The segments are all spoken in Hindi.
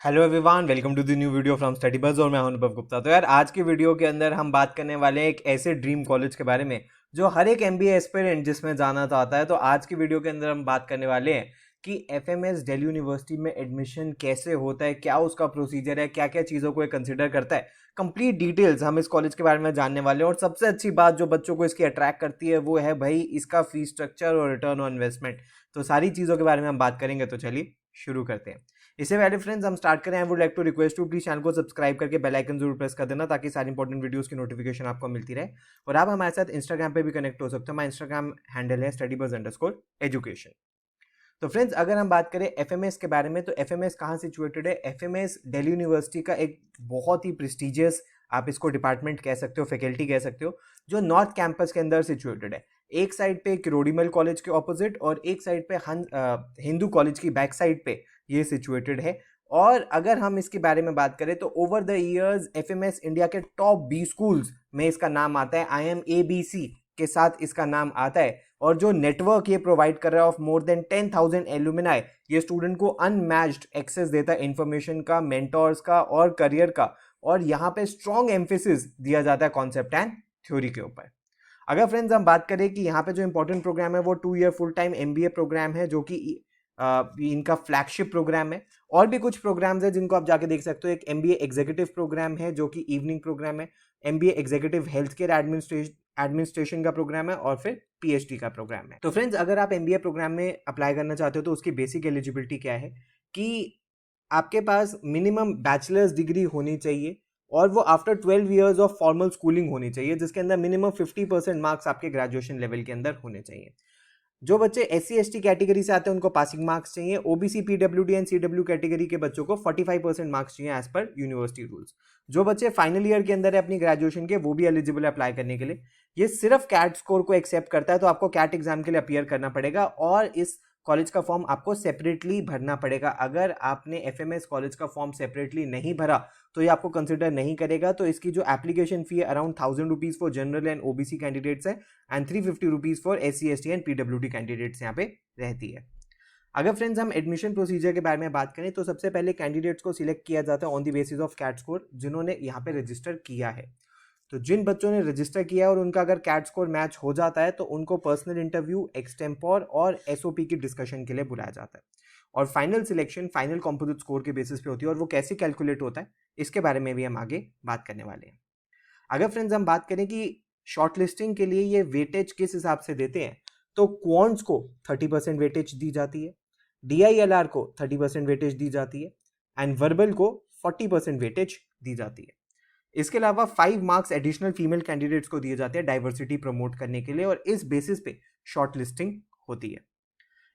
Hello everyone, welcome to the new video from Study Buzz और मैं हूं अनुभव गुप्ता। तो यार आज की वीडियो के अंदर हम बात करने वाले हैं एक ऐसे ड्रीम कॉलेज के बारे में जो हर एक एमबीए एस्पिरेंट जिसमें जाना चाहता है। तो आज की वीडियो के अंदर हम बात करने वाले हैं कि एफएमएस दिल्ली यूनिवर्सिटी में एडमिशन कैसे होता है, क्या उसका प्रोसीजर है, क्या क्या चीज़ों को ये कंसिडर करता है। कंप्लीट डिटेल्स हम इस कॉलेज के बारे में जानने वाले हैं। और सबसे अच्छी बात जो बच्चों को इसकी अट्रैक्ट करती है वो है भाई इसका फी स्ट्रक्चर और रिटर्न ऑन इन्वेस्टमेंट। तो सारी चीज़ों के बारे में हम बात करेंगे। तो चलिए शुरू करते हैं। इससे पहले फ्रेंड्स हम स्टार्ट करें, I would like to request to please channel को सब्सक्राइब करके बेल आइकन जरूर प्रेस कर देना ताकि सारी इंपॉर्टेंट वीडियोस की नोटिफिकेशन आपको मिलती रहे। और आप हमारे साथ इंस्टाग्राम पे भी कनेक्ट हो सकते हो। हमारा इंस्टाग्राम हैंडल है studybuzz_education। तो फ्रेंड्स अगर हम बात करें एफएमएस के बारे में, तो एफएमएस कहाँ सिचुएटेड है? एफएमएस दिल्ली यूनिवर्सिटी का एक बहुत ही प्रेस्टिजियस, आप इसको डिपार्टमेंट कह सकते हो, फैकल्टी कह सकते हो, जो नॉर्थ कैंपस के अंदर सिचुएटेड है। एक साइड पे किरोड़ीमल कॉलेज के ऑपोजिट और एक साइड पे हिंदू कॉलेज की बैक साइड पे ये सिचुएटेड है। और अगर हम इसके बारे में बात करें तो over the years FMS India के टॉप 20 स्कूल्स में इसका नाम आता है। IMABC के साथ इसका नाम आता है। और जो नेटवर्क ये प्रोवाइड कर रहा है ऑफ मोर देन 10,000 एलुमिनाई, ये स्टूडेंट को अनमैच्ड एक्सेस देता है इंफॉर्मेशन का, मेंटोर्स का और करियर का। और यहाँ पे स्ट्रॉन्ग एम्फेसिस दिया जाता है कॉन्सेप्ट एंड थ्योरी के ऊपर। अगर फ्रेंड्स हम बात करें कि यहाँ पे जो इंपॉर्टेंट प्रोग्राम है वो 2 year full time MBA programme है, जो कि इनका फ्लैगशिप प्रोग्राम है। और भी कुछ प्रोग्राम्स है जिनको आप जाके देख सकते हो। एक एमबीए एग्जीक्यूटिव प्रोग्राम है जो कि इवनिंग प्रोग्राम है। MBA executive health care administration का प्रोग्राम है। और फिर पीएचडी का प्रोग्राम है। तो फ्रेंड्स अगर आप एमबीए प्रोग्राम में अप्लाई करना चाहते हो तो उसकी बेसिक एलिजिबिलिटी क्या है कि आपके पास मिनिमम बैचलर्स डिग्री होनी चाहिए और वो after 12 years of formal schooling होनी चाहिए, जिसके अंदर मिनिमम 50% मार्क्स आपके ग्रेजुएशन लेवल के अंदर होने चाहिए। जो बच्चे SC ST कैटेगरी से आते हैं उनको पासिंग मार्क्स चाहिए। OBC PWD and CW category के बच्चों को 45% मार्क्स चाहिए एज पर यूनिवर्सिटी रूल्स। जो बच्चे फाइनल ईयर के अंदर है अपनी ग्रेजुएशन के, वो भी एलिजिबल है अप्लाई करने के लिए। ये सिर्फ कैट स्कोर को एक्सेप्ट करता है, तो आपको कैट एग्जाम के लिए अपीयर करना पड़ेगा और इस कॉलेज का फॉर्म आपको सेपरेटली भरना पड़ेगा। अगर आपने एफएमएस कॉलेज का फॉर्म सेपरेटली नहीं भरा तो ये आपको कंसिडर नहीं करेगा। तो इसकी जो एप्लीकेशन फी है around 1000 rupees for general and OBC candidates है and 350 rupees for SC ST and PWD candidates यहाँ पे रहती है। अगर फ्रेंड्स हम एडमिशन प्रोसीजर के बारे में बात करें तो सबसे पहले कैंडिडेट्स को सिलेक्ट किया जाता है on the basis of CAT score, जिन्होंने यहाँ पे रजिस्टर किया है। तो जिन बच्चों ने रजिस्टर किया है और उनका अगर कैट स्कोर मैच हो जाता है तो उनको पर्सनल इंटरव्यू, एक्सटेम्पोर और SOP की डिस्कशन के लिए बुलाया जाता है। और final selection final composite score के बेसिस पे होती है और वो कैसे कैलकुलेट होता है इसके बारे में भी हम आगे बात करने वाले हैं। अगर फ्रेंड्स हम बात करें कि शॉर्ट लिस्टिंग के लिए ये वेटेज किस हिसाब से देते हैं, तो क्वांट्स को 30% वेटेज दी जाती है, DILR को 30% वेटेज दी जाती है एंड वर्बल को 40% वेटेज दी जाती है। इसके अलावा 5 मार्क्स एडिशनल फीमेल कैंडिडेट्स को दिए जाते हैं डाइवर्सिटी प्रमोट करने के लिए और इस बेसिस पे शॉर्ट लिस्टिंग होती है।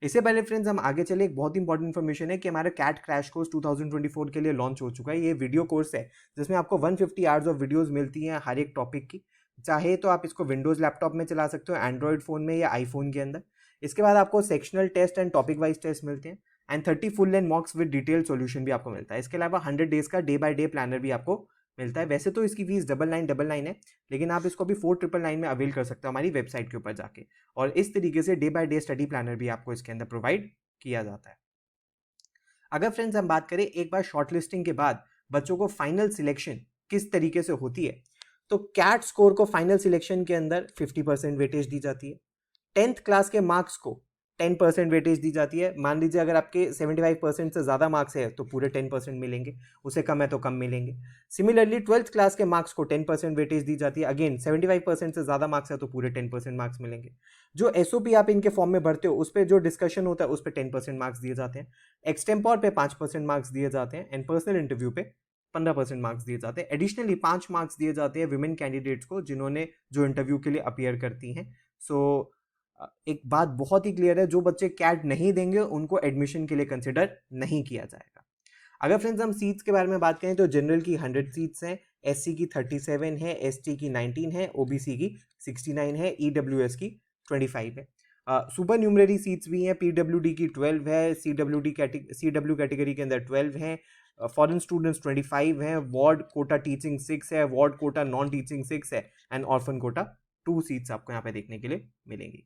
इससे पहले फ्रेंड्स हम आगे चले, एक बहुत इंपॉर्टेंट इन्फॉर्मेशन है कि हमारा कैट क्रैश कोर्स 2024 के लिए लॉन्च हो चुका है। ये वीडियो कोर्स है जिसमें आपको 150 आवर्स ऑफ वीडियोस मिलती हैं हर एक टॉपिक की। चाहे तो आप इसको विंडोज लैपटॉप में चला सकते हो, एंड्रॉइड फोन में या आईफोन के अंदर। इसके बाद आपको sectional test and topic wise test मिलते हैं and 30 full length mocks with detail solution भी आपको मिलता है। इसके अलावा 100 डेज का डे बाय डे प्लानर भी आपको मिलता है। वैसे तो इसकी फीस 999 है, लेकिन आप इसको भी 4999 में अवेल कर सकते हो हमारी वेबसाइट के ऊपर जाके। और इस तरीके से day by day study planner भी आपको इसके अंदर प्रोवाइड किया जाता है। अगर फ्रेंड्स हम बात करें एक बार शॉर्टलिस्टिंग के बाद बच्चों को फाइनल सिलेक्शन किस तरीके से होती है, तो कैट स्कोर को फाइनल सिलेक्शन के अंदर 50% वेटेज दी जाती है। 10th क्लास के मार्क्स को 10% वेटेज दी जाती है। मान लीजिए अगर आपके 75% से ज़्यादा मार्क्स है तो पूरे 10% मिलेंगे, उससे कम है तो कम मिलेंगे। सिमिलरली 12th क्लास के मार्क्स को 10% वेटेज दी जाती है। अगेन 75% से ज़्यादा मार्क्स है तो पूरे 10% मार्क्स मिलेंगे। जो SOP आप इनके फॉर्म में भरते हो उस पर जो डिस्कशन होता है उस पर 10% मार्क्स दिए जाते हैं। एक्सटेम्पोर पे 5% मार्क्स दिए जाते हैं एंड पर्सनल इंटरव्यू पे 15% मार्क्स दिए जाते हैं। एडिशनली 5 मार्क्स दिए जाते हैं विमेन कैंडिडेट्स को जिन्होंने जो इंटरव्यू के लिए अपीयर करती हैं। सो एक बात बहुत ही क्लियर है, जो बच्चे कैट नहीं देंगे उनको एडमिशन के लिए कंसिडर नहीं किया जाएगा। अगर फ्रेंड्स हम सीट्स के बारे में बात करें तो जनरल की 100 सीट्स हैं, SC की 37 है, ST की 19 है, OBC की 69 है, EWS की 25 है। सुपर न्यूमररी सीट्स भी हैं, PWD की 12 है, CW कैटेगरी के अंदर 12 हैं, फॉरेन स्टूडेंट्स 25 हैं, वार्ड कोटा टीचिंग 6 है, वार्ड कोटा नॉन टीचिंग 6 है एंड ऑर्फन कोटा 2 सीट्स आपको यहाँ पे देखने के लिए मिलेंगी।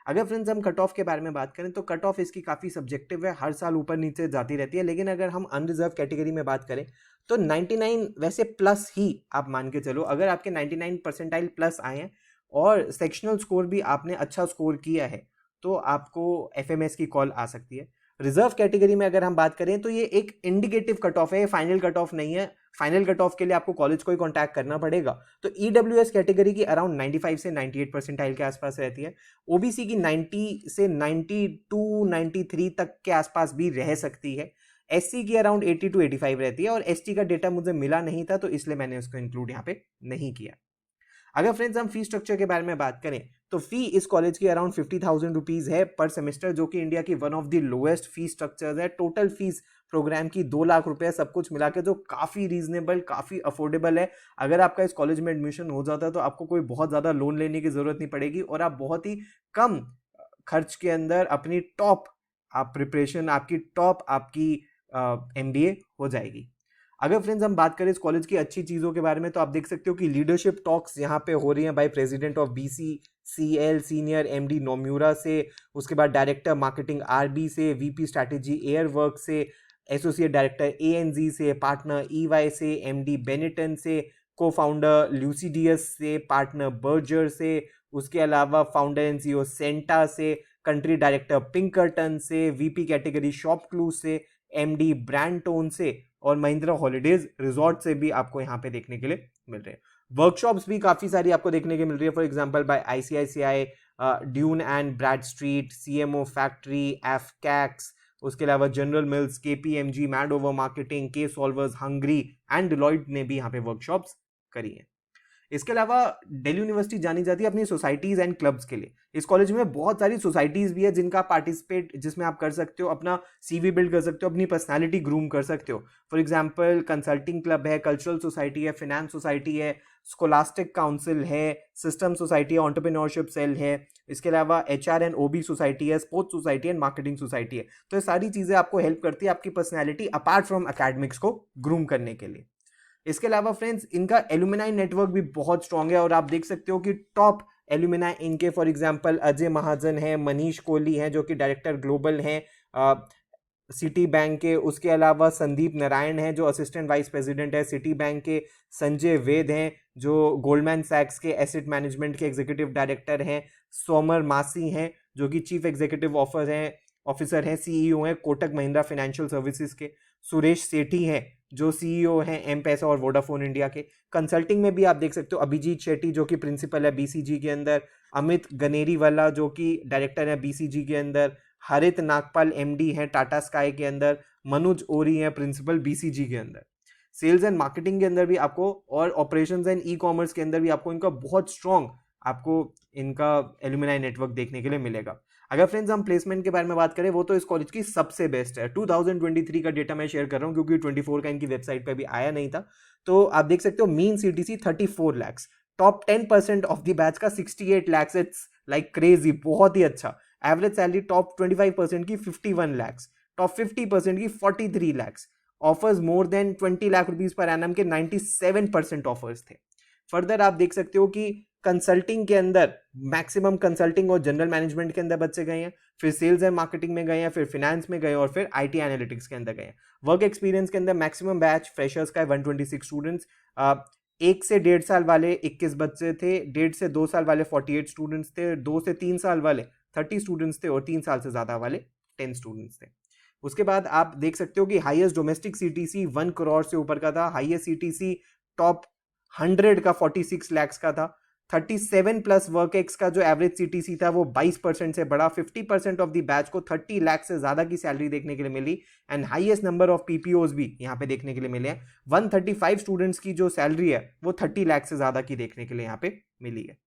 अगर फ्रेंड्स हम कट ऑफ के बारे में बात करें तो कट ऑफ इसकी काफ़ी सब्जेक्टिव है, हर साल ऊपर नीचे जाती रहती है, लेकिन अगर हम अनरिजर्व कैटेगरी में बात करें तो 99 वैसे प्लस ही आप मान के चलो। अगर आपके 99 परसेंटाइल प्लस आए हैं और सेक्शनल स्कोर भी आपने अच्छा स्कोर किया है तो आपको एफएमएस की कॉल आ सकती है। रिजर्व कैटेगरी में अगर हम बात करें तो ये एक इंडिकेटिव कट ऑफ है, फाइनल कट ऑफ नहीं है। फाइनल कट ऑफ के लिए आपको कॉलेज को ही कॉन्टैक्ट करना पड़ेगा। तो ईडब्ल्यूएस कैटेगरी की अराउंड 95 से 98 परसेंटाइल के आसपास रहती है। ओबीसी की 90 से 92 93 तक के आसपास भी रह सकती है। एससी की अराउंड 80 टू 85 रहती है और एसटी का डेटा मुझे मिला नहीं था तो इसलिए मैंने उसको इंक्लूड यहाँ पे नहीं किया। अगर फ्रेंड्स हम फी स्ट्रक्चर के बारे में बात करें तो फी इस कॉलेज की अराउंड 50,000 रुपीज है पर सेमेस्टर, जो कि इंडिया की one of the lowest fee structures है। टोटल फीस प्रोग्राम की 2 लाख रुपए सब कुछ मिला के, जो काफी रीजनेबल, काफी अफोर्डेबल है। अगर आपका इस कॉलेज में एडमिशन हो जाता है तो आपको कोई बहुत ज्यादा लोन लेने की जरूरत नहीं पड़ेगी और आप बहुत ही कम खर्च के अंदर अपनी टॉप प्रिपरेशन, आपकी टॉप आपकी एमबीए हो जाएगी। अगर फ्रेंड्स हम बात करें इस कॉलेज की अच्छी चीज़ों के बारे में तो आप देख सकते हो कि लीडरशिप टॉक्स यहाँ पे हो रही हैं by president of BCCL, senior MD Nomura से, उसके बाद डायरेक्टर मार्केटिंग आरबी से, वीपी स्ट्रैटेजी एयरवर्क से, एसोसिएट डायरेक्टर एएनजी से, पार्टनर ईवाई से, एमडी बेनेटन से, को फाउंडर ल्यूसीडियस से, पार्टनर बर्जर से, उसके अलावा फाउंडर एंड सीईओ सेंटा से, कंट्री डायरेक्टर पिंकरटन से, वीपी कैटेगरी शॉप क्लू से, एमडी ब्रांड टोन से और महिंद्रा हॉलीडेज रिजॉर्ट से भी आपको यहाँ पे देखने के लिए मिल रहे हैं। वर्कशॉप्स भी काफी सारी आपको देखने के मिल रही है, for example by ICICI, Dun and Bradstreet, CMO factory, एफकैक्स, उसके अलावा General Mills, KPMG, Madover marketing, के सॉल्वर्स, हंगरी एंड डिलॉयट ने भी यहाँ पे वर्कशॉप्स करी हैं। इसके अलावा दिल्ली यूनिवर्सिटी जानी जाती है अपनी सोसाइटीज एंड क्लब्स के लिए। इस कॉलेज में बहुत सारी सोसाइटीज भी है जिनका पार्टिसिपेट, जिसमें आप कर सकते हो, अपना सीवी बिल्ड कर सकते हो, अपनी पर्सनालिटी ग्रूम कर सकते हो। फॉर एग्जांपल कंसल्टिंग क्लब है, कल्चरल सोसाइटी है, फाइनेंस सोसाइटी है, स्कोलास्टिक काउंसिल है, सिस्टम सोसाइटी है, एंटरप्रेन्योरशिप सेल है, इसके अलावा एचआर एंड ओबी सोसाइटी है, sports society and marketing society है। तो ये सारी चीजें आपको हेल्प करती है आपकी पर्सनैलिटी अपार्ट फ्रॉम अकेडमिक्स को ग्रूम करने के लिए। इसके अलावा फ्रेंड्स इनका एलुमिनाई नेटवर्क भी बहुत स्ट्रांग है और आप देख सकते हो कि टॉप एलुमिनाई इनके फॉर एग्जांपल अजय महाजन है, मनीष कोहली हैं जो कि डायरेक्टर ग्लोबल हैं सिटी बैंक के, उसके अलावा संदीप नारायण हैं जो असिस्टेंट वाइस प्रेसिडेंट है सिटी बैंक के, संजय वेद हैं जो गोल्डमैन सैक्स के एसेट मैनेजमेंट के एग्जीक्यूटिव डायरेक्टर हैं, सोमर मासी हैं जो कि चीफ एग्जीक्यूटिव ऑफिसर हैं, सीईओ हैं कोटक महिंद्रा फाइनेंशियल सर्विसेज के, सुरेश सेठी हैं जो सीईओ हैं एम पैसा और वोडाफोन इंडिया के। कंसल्टिंग में भी आप देख सकते हो अभिजीत शेट्टी जो कि प्रिंसिपल है बीसीजी के अंदर, अमित गनेरीवाला जो कि डायरेक्टर है बीसीजी के अंदर, हरित नागपाल एमडी हैं टाटा स्काई के अंदर, मनोज ओरी हैं प्रिंसिपल बीसीजी के अंदर। सेल्स एंड मार्केटिंग के अंदर भी आपको और ऑपरेशंस एंड ई कॉमर्स के अंदर भी आपको इनका बहुत स्ट्रॉन्ग आपको इनका एलुमिनाई नेटवर्क देखने के लिए मिलेगा। अगर फ्रेंड्स हम प्लेसमेंट के बारे में बात करें वो तो इस कॉलेज की सबसे बेस्ट है। 2023 का डेटा मैं शेयर कर रहा हूँ क्योंकि 24 का इनकी वेबसाइट पे भी आया नहीं था। तो आप देख सकते हो mean CTC 34 lakhs, top 10% of the batch का 68 लैक्स, इट्स लाइक क्रेजी, बहुत ही अच्छा। एवरेज सैलरी टॉप 25% की 51 लैक्स, टॉप 50% की 43 lakhs, offers more than 20 lakh rupees per annum के 97% ऑफर्स थे। फर्दर आप देख सकते हो कि कंसल्टिंग के अंदर मैक्सिमम कंसल्टिंग और जनरल मैनेजमेंट के अंदर बच्चे गए हैं, फिर सेल्स एंड मार्केटिंग में गए हैं, फिर फाइनेंस में गए और फिर आईटी एनालिटिक्स के अंदर गए हैं। वर्क एक्सपीरियंस के अंदर मैक्सिमम बैच फ्रेशर्स का है 126 स्टूडेंट्स, 1 से 1.5 साल वाले 21 बच्चे थे, 1.5 से 2 साल वाले 48 स्टूडेंट्स थे, 2 से 3 साल वाले 30 स्टूडेंट्स थे और 3 साल से ज्यादा वाले 10 स्टूडेंट्स थे। उसके बाद आप देख सकते हो कि हाईएस्ट डोमेस्टिक सीटीसी 1 करोड़ से ऊपर का था, हाईएस्ट सीटीसी टॉप 100 का 46 लैक्स का था, 37 प्लस वर्क एक्स का जो एवरेज सीटीसी था वो 22% से बढ़ा, 50% ऑफ द बैच को 30 लाख से ज्यादा की सैलरी देखने के लिए मिली and highest number of PPOs भी यहाँ पे देखने के लिए मिले हैं। 135 स्टूडेंट्स की जो सैलरी है वो 30 लाख से ज्यादा की देखने के लिए यहाँ पे मिली है।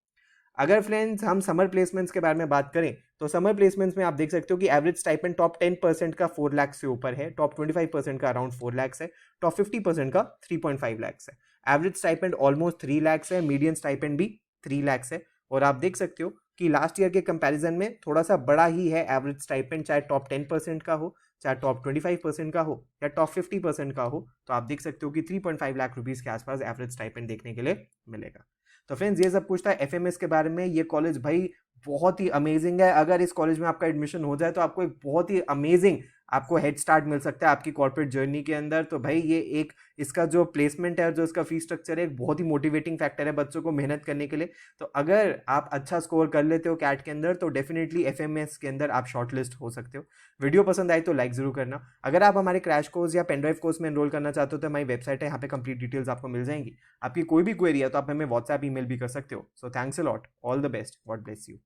अगर फ्रेंड्स हम समर प्लेसमेंट्स के बारे में बात करें तो समर प्लेसमेंट्स में आप देख सकते हो कि एवरेज स्टाइपेंड टॉप 10% का 4 लाख से ऊपर है, टॉप 25% का अराउंड 4 लाख है, टॉप 50% का 3.5 लाख है। एवरेज स्टाइपेंड ऑलमोस्ट 3 लाख है, मीडियन स्टाइपेंड भी 3 लाख है और आप देख सकते हो कि लास्ट ईयर के कंपैरिजन में थोड़ा सा बड़ा ही है एवरेज स्टाइपेंड, चाहे टॉप 10% का हो, चाहे टॉप 25% का हो या टॉप 50% का हो। तो आप देख सकते हो कि 3.5 लाख रुपीज के आसपास एवरेज स्टाइपेंड देखने के लिए मिलेगा। तो फ्रेंड्स ये सब कुछ था एफएमएस के बारे में। ये कॉलेज भाई बहुत ही अमेजिंग है। अगर इस कॉलेज में आपका एडमिशन हो जाए तो आपको एक बहुत ही अमेजिंग आपको हेड स्टार्ट मिल सकता है आपकी कॉर्पोरेट जर्नी के अंदर। तो भाई ये एक इसका जो प्लेसमेंट है और जो इसका फी स्ट्रक्चर है एक बहुत ही मोटिवेटिंग फैक्टर है बच्चों को मेहनत करने के लिए। तो अगर आप अच्छा स्कोर कर लेते हो कैट के अंदर तो डेफिनेटली एफएमएस के अंदर आप शॉर्टलिस्ट हो सकते हो। वीडियो पसंद आई तो लाइक जरूर करना। अगर आप हमारे क्रैश कोर्स या पेनड्राइव कोर्स में एनरोल करना चाहते हो तो हमारी वेबसाइट है, यहाँ पे कंप्लीट डिटेल्स आपको मिल जाएंगी। आपकी कोई भी क्वेरी है तो आप हमें व्हाट्सएप ईमेल भी कर सकते हो। So thanks a lot, all the best, God bless you.